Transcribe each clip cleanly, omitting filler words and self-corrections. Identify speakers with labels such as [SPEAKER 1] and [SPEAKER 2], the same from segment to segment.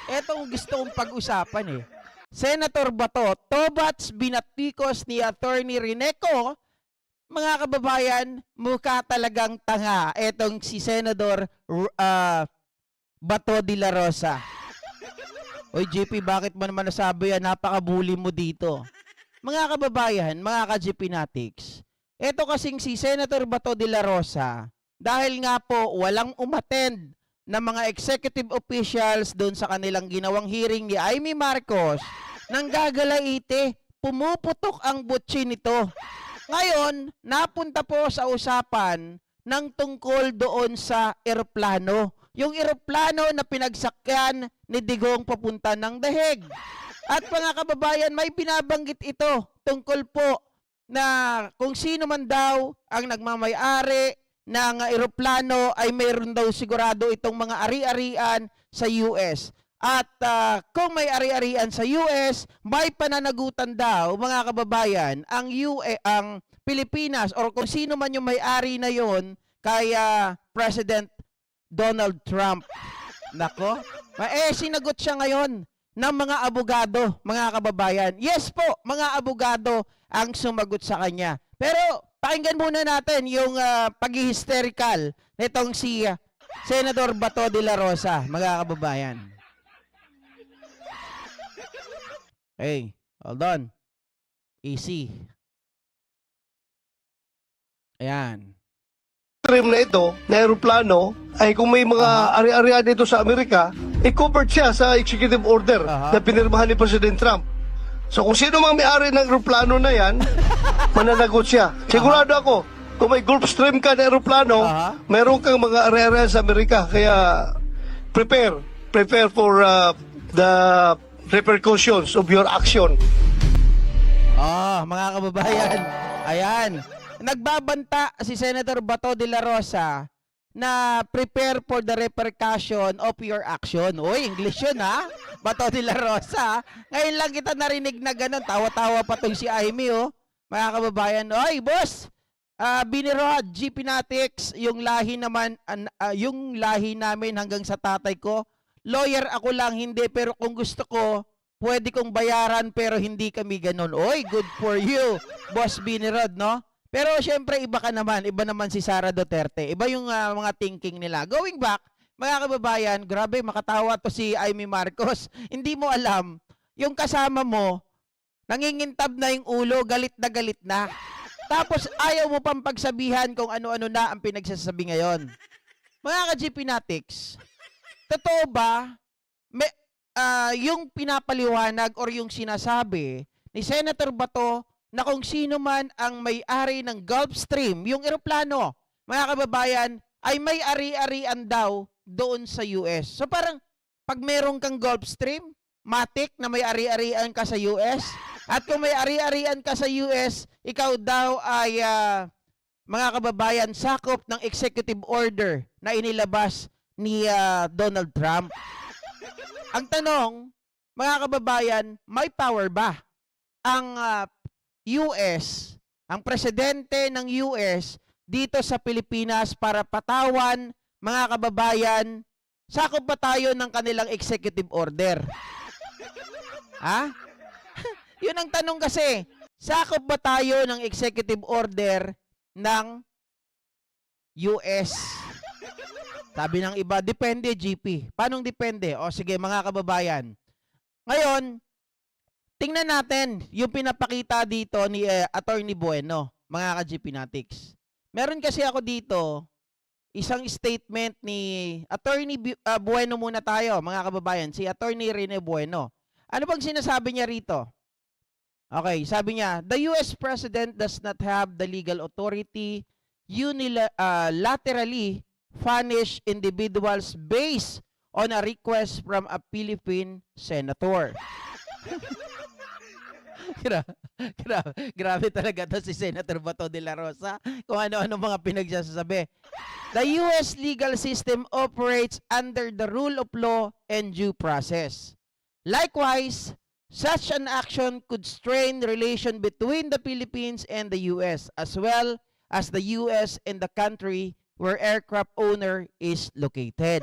[SPEAKER 1] Etong gusto kong pag-usapan eh. Senator Bato, Tobats binatikos ni Attorney Rineco, mga kababayan, mukha talagang tanga etong si Senador Bato de la Rosa. Oy JP, bakit mo naman nasabi yan? Napaka-bully mo dito. Mga kababayan, mga ka-GP Natics, eto kasing si Senator Bato de la Rosa, dahil nga po walang umattend ng mga executive officials doon sa kanilang ginawang hearing ni Amy Marcos, nang gagalaite, pumuputok ang butsi nito. Ngayon, napunta po sa usapan ng tungkol doon sa eroplano. Yung eroplano na pinagsakyan ni Digong papunta ng Daheg. At mga kababayan, may binabanggit ito tungkol po na kung sino man daw ang nagmamay-ari ng eroplano ay mayroon daw sigurado itong mga ari-arian sa US. At kung may ari-arian sa US, may pananagutan daw mga kababayan ang Pilipinas or kung sino man yung may-ari na yon kay President Donald Trump. Nako, sinagot siya ngayon ng mga abogado, mga kababayan. Yes po, mga abogado ang sumagot sa kanya. Pero pakinggan muna natin yung pag-hysterical nitong si Senador Bato de la Rosa, mga kababayan. Hey, hold on. Easy. Ayan.
[SPEAKER 2] Trim na ito, na aeroplano, ay kung may mga ari-arian dito sa Amerika, covered siya sa executive order na pinirmahan ni President Trump. So kung sino mang may-ari ng aeroplano na yan, mananagot siya. Sigurado ako, kung may Gulfstream ka na aeroplano, mayroon kang mga ari-arian sa Amerika. Kaya prepare for the repercussions of your action.
[SPEAKER 1] Mga kababayan, ayan. Nagbabanta si Senator Bato de la Rosa na prepare for the repercussion of your action. Uy, English yun ha? Bato de la Rosa. Ngayon lang kita narinig na ganun. Tawa-tawa pa tong si Amy oh. Mga kababayan, oy boss, Binirod, GP Natics, yung lahi naman, yung lahi namin hanggang sa tatay ko. Lawyer ako lang, hindi, pero kung gusto ko, pwede kong bayaran pero hindi kami ganun. Oy, good for you, boss Binirod, no? Pero syempre iba ka naman, iba naman si Sara Duterte. Iba yung mga thinking nila. Going back, mga kababayan, grabe makatawa to si Amy Marcos. Hindi mo alam, yung kasama mo, nangingintab na yung ulo, galit na. Tapos ayaw mo pang pagsabihan kung ano-ano na ang pinagsasabi ngayon. Mga ka-GP Natics, totoo ba, yung pinapaliwanag or yung sinasabi ni Senator Bato na kung sino man ang may-ari ng Gulfstream, yung eroplano, mga kababayan, ay may ari-arian daw doon sa US. So parang, pag meron kang Gulfstream, matik na may ari-arian ka sa US, at kung may ari-arian ka sa US, ikaw daw ay, mga kababayan, sakop ng executive order na inilabas ni Donald Trump. Ang tanong, mga kababayan, may power ba ang US, ang presidente ng US dito sa Pilipinas para patawan, mga kababayan, sakop ba tayo ng kanilang executive order? Ha? Yun ang tanong kasi, sakop ba tayo ng executive order ng US? Sabi ng iba, depende GP. Paano depende? O sige mga kababayan. Ngayon, tingnan natin yung pinapakita dito ni Attorney Bueno, mga ka-GP Natics. Meron kasi ako dito, isang statement ni Attorney Bueno muna tayo, mga kababayan. Si Attorney Rene Bueno. Ano bang sinasabi niya rito? Okay, sabi niya, the US President does not have the legal authority unilaterally punish individuals based on a request from a Philippine senator. Grabe talaga to si Senator Bato de la Rosa kung ano-ano mga pinagsasabi. The US legal system operates under the rule of law and due process. Likewise, such an action could strain the relation between the Philippines and the US, as well as the US and the country where aircraft owner is located.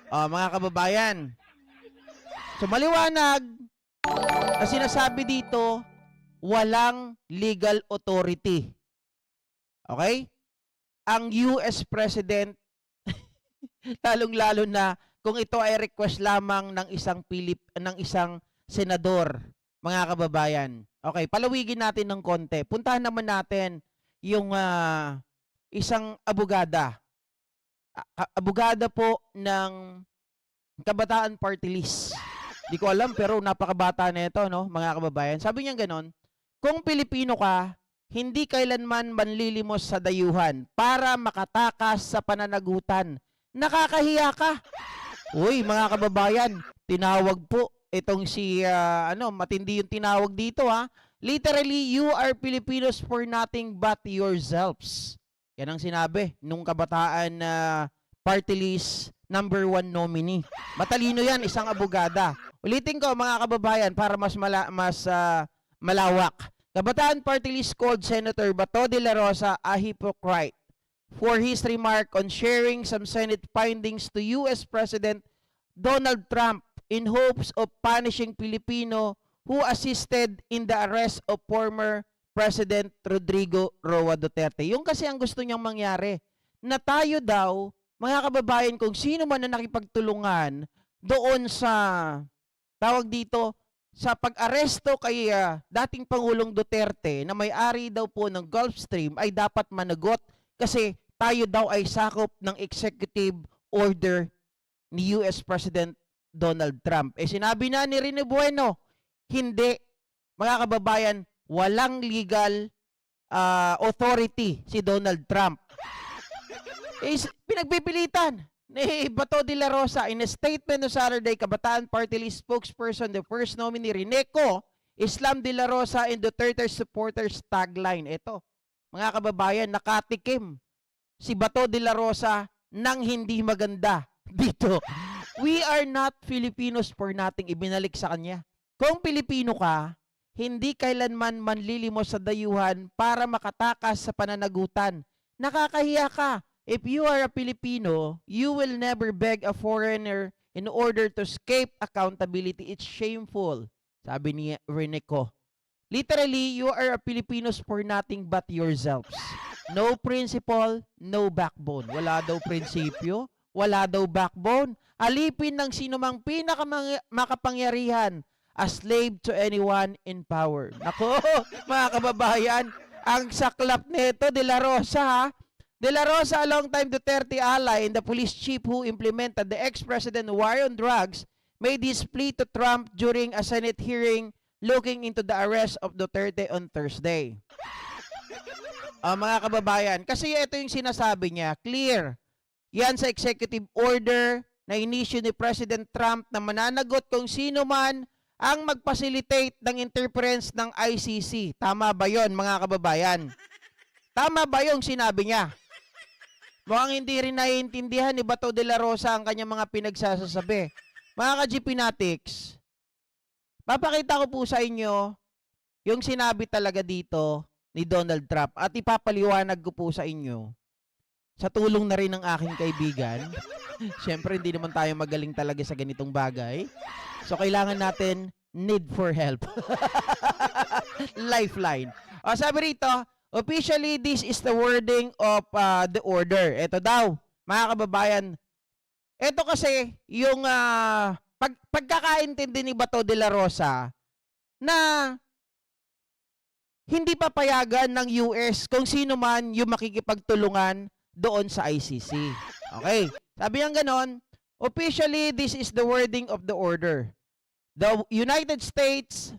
[SPEAKER 1] Mga kababayan, so maliwanag na sinasabi dito, walang legal authority. Okay? Ang US President, lalong-lalo na kung ito ay request lamang ng isang senador, mga kababayan. Okay, palawigin natin ng konti. Puntahan naman natin yung isang abogada. Abogada po ng Kabataan Party List. Di ko alam pero napakabata na ito, no, mga kababayan. Sabi niya ganon, kung Pilipino ka, hindi kailanman manlilimos sa dayuhan para makatakas sa pananagutan. Nakakahiya ka. Uy, mga kababayan, tinawag po itong si matindi yung tinawag dito ha. Literally, you are Filipinos for nothing but yourselves. Yan ang sinabi nung Kabataan Party List #1 nominee. Matalino yan, isang abogada. Ulitin ko mga kababayan para mas malawak. Kabataan Party List called Senator Bato de la Rosa a hypocrite for his remark on sharing some Senate findings to US President Donald Trump in hopes of punishing Filipino who assisted in the arrest of former President Rodrigo Roa Duterte. Yung kasi ang gusto niyang mangyari, na tayo daw, mga kababayan, kung sino man na nakipagtulungan doon sa, tawag dito, sa pag-aresto kay dating Pangulong Duterte na may-ari daw po ng Gulf Stream ay dapat managot kasi tayo daw ay sakop ng executive order ni US President Donald Trump. Sinabi na ni Rene Bueno, hindi. Mga kababayan, walang legal authority si Donald Trump. Pinagpipilitan ni Bato de la Rosa in a statement no Saturday, Kabataan Party List spokesperson, the first nominee, Reneco Islam de la Rosa and Duterte supporters tagline. Ito, mga kababayan, nakatikim si Bato de la Rosa ng hindi maganda dito. We are not Filipinos for nothing. Ibinalik sa kanya. Kung Pilipino ka, hindi kailanman manlilimos sa dayuhan para makatakas sa pananagutan. Nakakahiya ka. If you are a Filipino, you will never beg a foreigner in order to escape accountability. It's shameful, sabi ni Reneco. Literally, you are a Filipinos for nothing but yourselves. No principle, no backbone. Wala daw prinsipyo, wala daw backbone. Alipin ng sinumang pinakamakapangyarihan, a slave to anyone in power. Nako, mga kababayan, ang saklap nito, De La Rosa, ha? De La Rosa, a long-time Duterte ally and the police chief who implemented the ex-president war on drugs, made his plea to Trump during a Senate hearing looking into the arrest of Duterte on Thursday. Mga kababayan, kasi ito yung sinasabi niya, clear. Yan sa executive order na inisyu ni President Trump na mananagot kung sino man ang mag-facilitate ng interference ng ICC. Tama ba yon, mga kababayan? Tama ba yung sinabi niya? Mukhang hindi rin naiintindihan ni Bato de la Rosa ang kanyang mga pinagsasasabi. Mga ka-GP Natics, papakita ko po sa inyo yung sinabi talaga dito ni Donald Trump at ipapaliwanag ko po sa inyo sa tulong na rin ng aking kaibigan. Siyempre, hindi naman tayo magaling talaga sa ganitong bagay. So, kailangan natin need for help. Lifeline. Sabi rito, officially, this is the wording of the order. Ito daw, mga kababayan. Ito kasi yung pagkakaintindi ni Bato de la Rosa na hindi papayagan ng US kung sino man yung makikipagtulungan doon sa ICC. Okay. Sabi niya ganon, officially, this is the wording of the order. The United States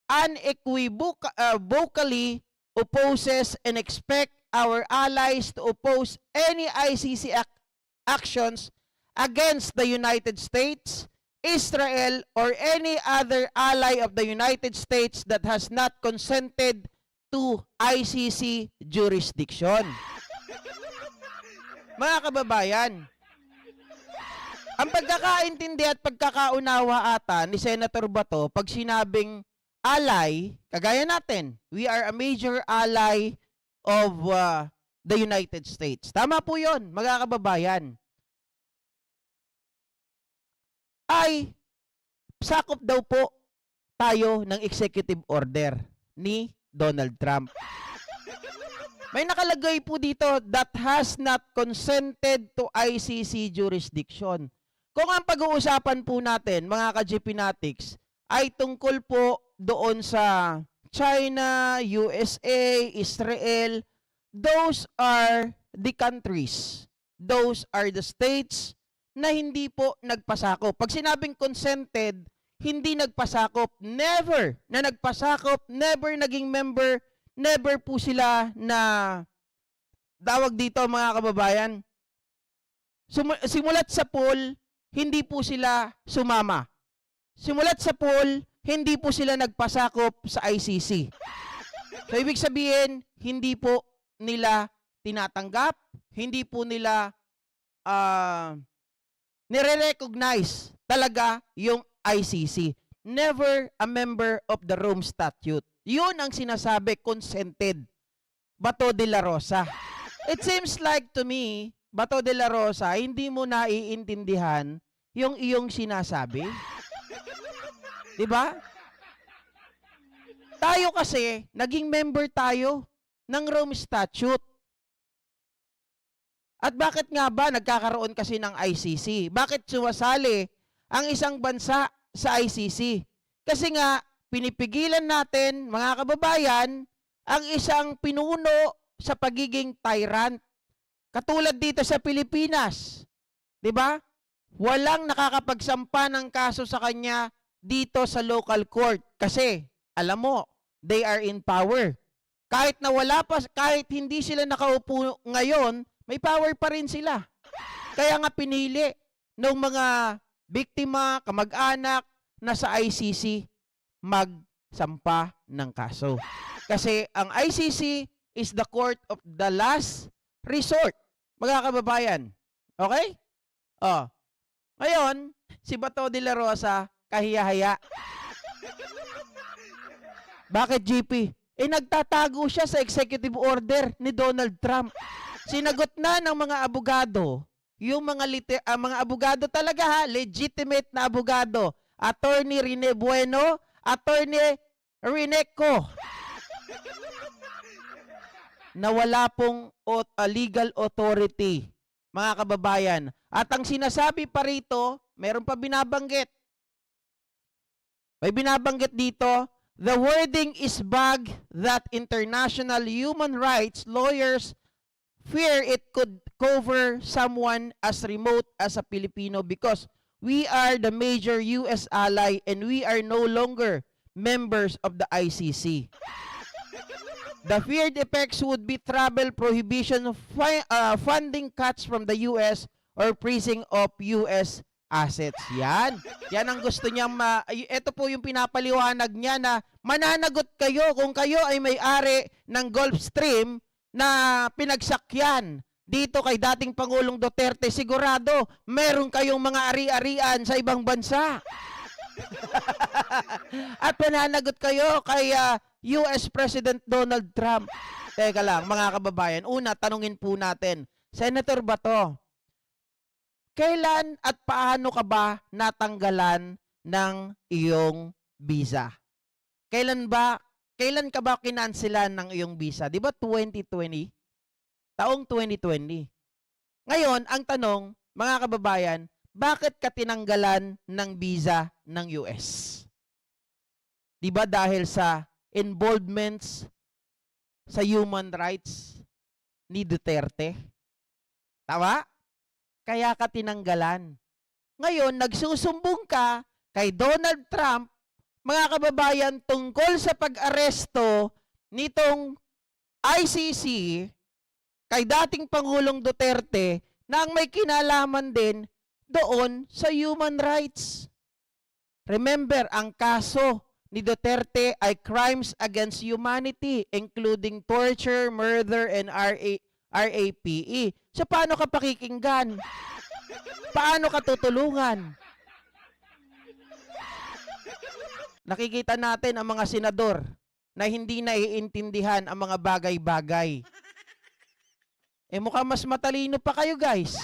[SPEAKER 1] unequivocally opposes and expect our allies to oppose any ICC actions against the United States, Israel, or any other ally of the United States that has not consented to ICC jurisdiction. Mga kababayan, ang pagkakaintindi at pagkakaunawa ata ni Senator Bato pag sinabing ally, kagaya natin, we are a major ally of the United States. Tama po yun, mga kababayan. ay sakop daw po tayo ng executive order ni Donald Trump. May nakalagay po dito that has not consented to ICC jurisdiction. Kung ang pag-uusapan po natin, mga ka-GPnatics, ay tungkol po doon sa China, USA, Israel, those are the countries. Those are the states na hindi po nagpasakop. Pag sinabing consented, hindi nagpasakop. Never na nagpasakop, never naging member, never po sila na tawag dito mga kababayan. Simulat sa poll, hindi po sila sumama. Simulat sa poll, hindi po sila nagpasakop sa ICC. So, ibig sabihin, hindi po nila tinatanggap, hindi po nila nire-recognize talaga yung ICC. Never a member of the Rome Statute. Yun ang sinasabi, consented. Bato de la Rosa. It seems like to me, Bato de la Rosa, hindi mo naiintindihan yung iyong sinasabi. Diba? Tayo kasi, naging member tayo ng Rome Statute. At bakit nga ba nagkakaroon kasi ng ICC? Bakit sumasali ang isang bansa sa ICC? Kasi nga, pinipigilan natin, mga kababayan, ang isang pinuno sa pagiging tyrant. Katulad dito sa Pilipinas. 'Di ba? Walang nakakapagsampa ng kaso sa kanya dito sa local court. Kasi, alam mo, they are in power. Kahit na kahit hindi sila nakaupo ngayon, may power pa rin sila. Kaya nga pinili ng mga biktima, kamag-anak na sa ICC magsampa ng kaso. Kasi ang ICC is the court of the last resort, mga kababayan. Okay? Oh. Ngayon, si Bato de la Rosa, kahiya-haya. Bakit, GP? Nagtatago siya sa executive order ni Donald Trump. Sinagot na ng mga abogado, yung mga abogado talaga ha, legitimate na abogado, Attorney Rene Bueno, Attorney Rineco, na wala pong legal authority, mga kababayan. At ang sinasabi pa rito, meron pa binabanggit. May binabanggit dito, the wording is vague that international human rights lawyers fear it could cover someone as remote as a Filipino because we are the major U.S. ally and we are no longer members of the ICC. The feared effects would be travel prohibition, funding cuts from the U.S. or freezing of U.S. assets. Yan. Yan ang gusto niya. Ito po yung pinapaliwanag niya na mananagot kayo kung kayo ay may-ari ng Gulfstream na pinagsakyan dito kay dating Pangulong Duterte. Sigurado, meron kayong mga ari-arian sa ibang bansa. At mananagot kayo kay US President Donald Trump. Teka lang, mga kababayan. Una, tanungin po natin, Senator Bato, kailan at paano ka ba natanggalan ng iyong visa? Kailan ka ba kinanselan ng iyong visa? Di ba 2020? Taong 2020. Ngayon, ang tanong, mga kababayan, bakit ka tinanggalan ng visa ng US? Di ba dahil sa involvements sa human rights ni Duterte? Tama? Kaya ka tinanggalan. Ngayon, nagsusumbong ka kay Donald Trump, mga kababayan, tungkol sa pag-aresto nitong ICC kay dating Pangulong Duterte na ang may kinalaman din doon sa human rights. Remember, ang kaso ni Duterte ay crimes against humanity, including torture, murder, and RAPE. So, paano ka pakikinggan? Paano ka tutulungan? Nakikita natin ang mga senador na hindi naiintindihan ang mga bagay-bagay. Mukhang mas matalino pa kayo, guys.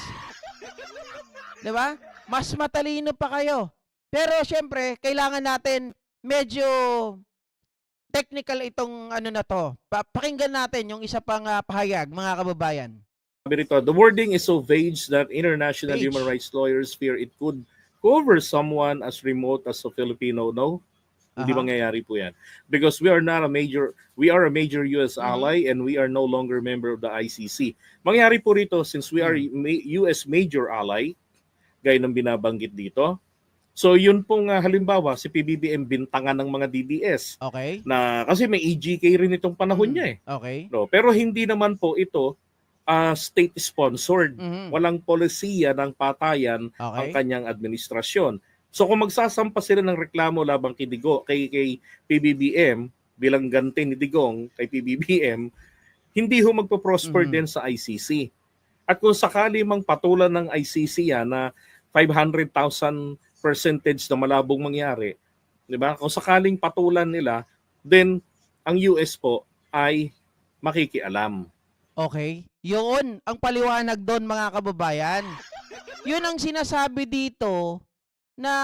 [SPEAKER 1] Di ba? Mas matalino pa kayo. Pero syempre, kailangan natin medyo technical itong ano na to. Pakinggan natin yung isa pang pahayag, mga kababayan.
[SPEAKER 3] Sabi rito, the wording is so vague that international
[SPEAKER 1] Page.
[SPEAKER 3] human rights lawyers fear it could cover someone as remote as a Filipino. No, hindi
[SPEAKER 1] Aha.
[SPEAKER 3] mangyayari po yan. Because we are a major US
[SPEAKER 1] Mhm.
[SPEAKER 3] ally and we are no longer member of the ICC. Mangyayari po rito since we are US major ally, gaya ng binabanggit dito. So yun pong halimbawa, si PBBM bintangan ng mga DDS
[SPEAKER 1] Okay?
[SPEAKER 3] na kasi may EGK rin itong panahon niya eh.
[SPEAKER 1] Okay.
[SPEAKER 3] No, pero hindi naman po ito state-sponsored.
[SPEAKER 1] Mhm.
[SPEAKER 3] Walang polisiya ng patayan ang
[SPEAKER 1] Okay.
[SPEAKER 3] kanyang administrasyon. So kung magsasampa sila ng reklamo labang kay PBBM bilang ganti ni Digong kay PBBM, hindi ho magpo-prosper
[SPEAKER 1] Mhm.
[SPEAKER 3] din sa ICC. At kung sakali mang patulan ng ICC yan na 500,000 percentage na malabong mangyari, di ba? Kung sakaling patulan nila, then ang US po ay makikialam.
[SPEAKER 1] Okay. Yun, ang paliwanag doon, mga kababayan. Yun ang sinasabi dito na,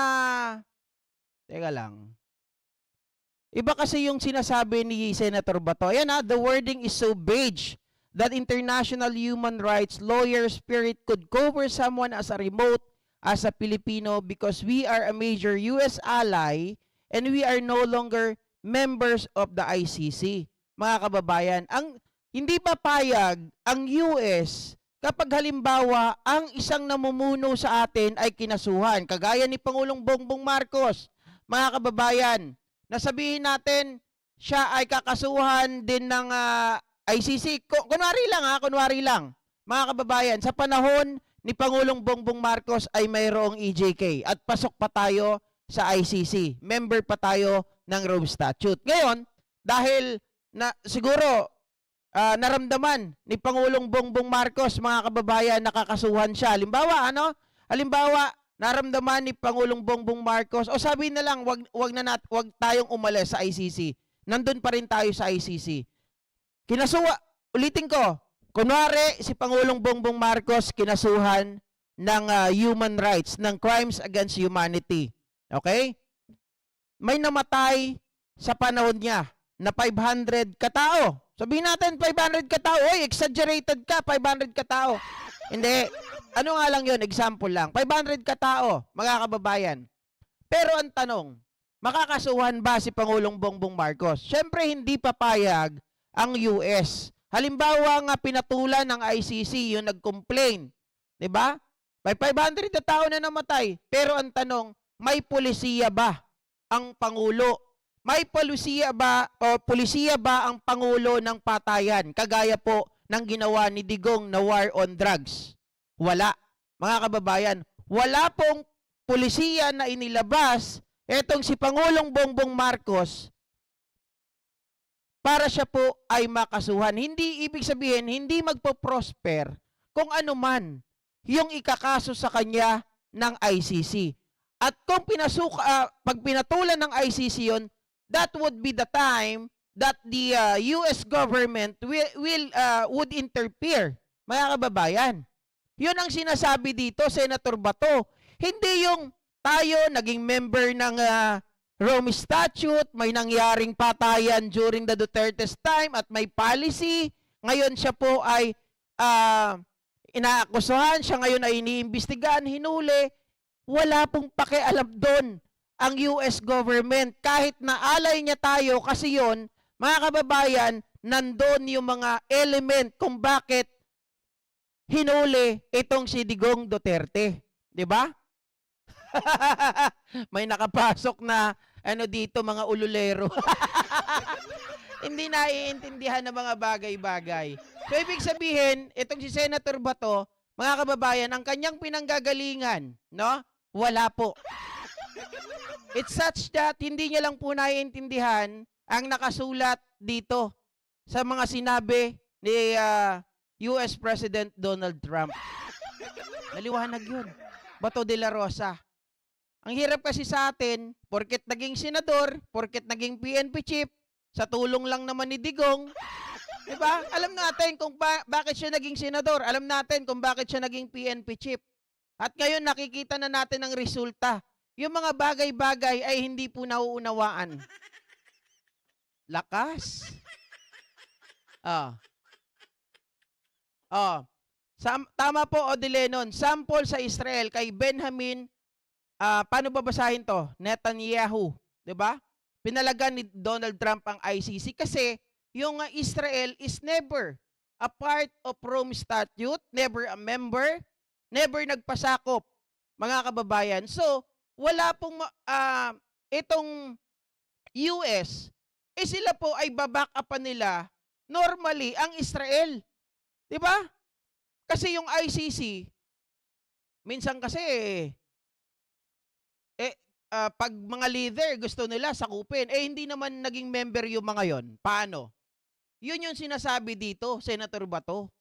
[SPEAKER 1] teka lang. Iba kasi yung sinasabi ni Senator Bato. Ayan the wording is so vague that international human rights lawyer spirit could cover someone as a remote as a Filipino because we are a major US ally and we are no longer members of the ICC. Mga kababayan, ang hindi papayag ang US kapag halimbawa ang isang namumuno sa atin ay kinasuhan, kagaya ni Pangulong Bongbong Marcos. Mga kababayan, nasabihin natin siya ay kakasuhan din ng ICC. Kunwari lang. Mga kababayan, sa panahon ni Pangulong Bongbong Marcos ay mayroong EJK at pasok pa tayo sa ICC. Member pa tayo ng Rome Statute. Ngayon, dahil siguro naramdaman ni Pangulong Bongbong Marcos, mga kababayan, nakakasuhan siya. Halimbawa, naramdaman ni Pangulong Bongbong Marcos, o sabi na lang, wag tayong umalis sa ICC. Nandun pa rin tayo sa ICC. Ulitin ko, kunwari si Pangulong Bongbong Marcos kinasuhan ng human rights, ng crimes against humanity. Okay? May namatay sa panahon niya na 500 katao. Sabihin natin 500 katao. Oy, exaggerated ka, 500 katao. Hindi. Ano nga lang yun? Example lang. 500 katao, mga kababayan. Pero ang tanong, makakasuhan ba si Pangulong Bongbong Marcos? Siyempre, hindi papayag ang US. Halimbawa nga pinatulan ng ICC yung nag-complain. Diba? May 500 na tao na namatay. Pero ang tanong, may polisiya ba ang Pangulo? May polisiya ba ang Pangulo ng patayan? Kagaya po ng ginawa ni Digong na war on drugs. Wala. Mga kababayan, wala pong polisiya na inilabas etong si Pangulong Bongbong Marcos para siya po ay makasuhan. Hindi ibig sabihin, hindi magpo-prosper kung ano man yung ikakaso sa kanya ng ICC. At kung pag pinatulan ng ICC yun, that would be the time that the US government would interfere, mga kababayan. Yun ang sinasabi dito, Senator Bato. Hindi yung tayo naging member ng Rome Statute, may nangyaring patayan during the Duterte's time at may policy. Ngayon siya po ay inaakusahan, siya ngayon ay iniimbestigahan, hinuli. Wala pong pakialam doon ang US government. Kahit na alay niya tayo kasi yon, mga kababayan, nandun yung mga element kung bakit hinuli itong si Digong Duterte. 'Di ba? May nakapasok na dito mga ululero. Hindi naiintindihan ng mga bagay-bagay. So ibig sabihin, itong si Senator Bato, mga kababayan, ang kanyang pinanggagalingan, no? Wala po. It's such that hindi niya lang po naiintindihan ang nakasulat dito sa mga sinabi ni US President Donald Trump. Maliwanag yun. Bato de la Rosa. Ang hirap kasi sa atin, porket naging senador, porket naging PNP chief, sa tulong lang naman ni Digong, diba? Alam natin kung bakit siya naging senador. Alam natin kung bakit siya naging PNP chief. At ngayon nakikita na natin ang resulta. yung mga bagay-bagay ay hindi po nauunawaan. Lakas. Ah. Oh. Tama po, Odilenon. Sample sa Israel kay Benjamin, paano babasahin to? Netanyahu. 'Di ba? Pinalagan ni Donald Trump ang ICC kasi yung Israel is never a part of Rome Statute, never a member, never nagpasakop, mga kababayan. So, wala pong itong US, sila po ay baback upan nila normally ang Israel. 'Di ba? Kasi yung ICC, minsan kasi, pag mga leader gusto nila sakupin, hindi naman naging member yung mga yon. Paano? Yun yung sinasabi dito, Senator Bato.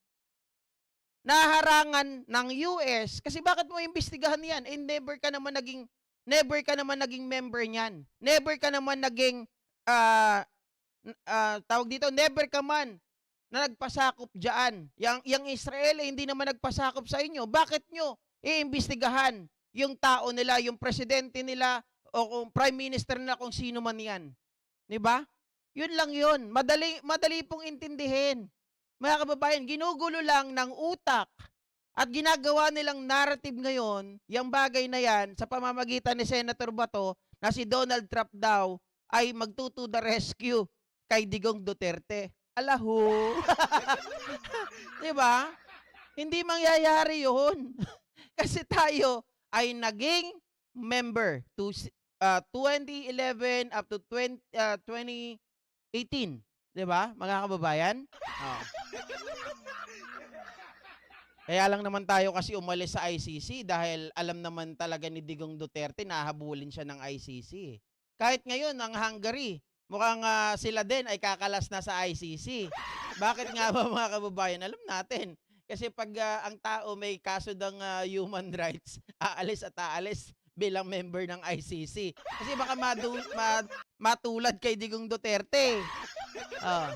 [SPEAKER 1] Naharangan ng US, kasi bakit mo imbestigahan yan? Never ka naman naging member niyan. Never ka naman naging, tawag dito, never ka man na nagpasakop dyan. Yang Israel hindi naman nagpasakop sa inyo. Bakit nyo iimbestigahan yung tao nila, yung presidente nila, o kung prime minister nila, kung sino man yan? Diba? Yun lang yun. Madali pong intindihin. Mga kababayan, ginugulo lang ng utak at ginagawa nilang narrative ngayon, yung bagay na yan, sa pamamagitan ni Senator Bato, na si Donald Trump daw ay magtuto the rescue kay Digong Duterte. Alahu. 'Di ba? Hindi mangyayari 'yun. Kasi tayo ay naging member to 2011 up to 2018, 'di ba? Mga kababayan? Oh. Kaya lang naman tayo kasi umalis sa ICC dahil alam naman talaga ni Digong Duterte na hahabulin siya ng ICC. Kahit ngayon ang Hungary, mukhang sila din ay kakalas na sa ICC. Bakit nga ba, mga kababayan? Alam natin. Kasi pag ang tao may kaso ng human rights, aalis at aalis bilang member ng ICC. Kasi baka matulad kay Digong Duterte. Oh.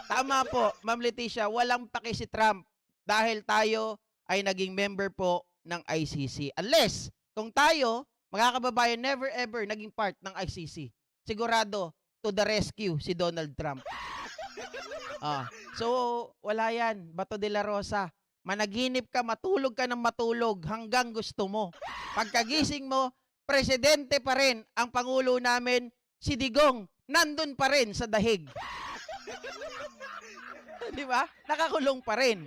[SPEAKER 1] Tama po, Ma'am Leticia, walang paki si Trump dahil tayo ay naging member po ng ICC. Unless, kung tayo, mga kababayan, never ever naging part ng ICC. Sigurado, to the rescue si Donald Trump. So, wala yan. Bato de la Rosa. Managinip ka, matulog ka ng matulog hanggang gusto mo. Pagkagising mo, presidente pa rin ang Pangulo namin, si Digong, nandun pa rin sa dahig. Di ba? Nakakulong pa rin.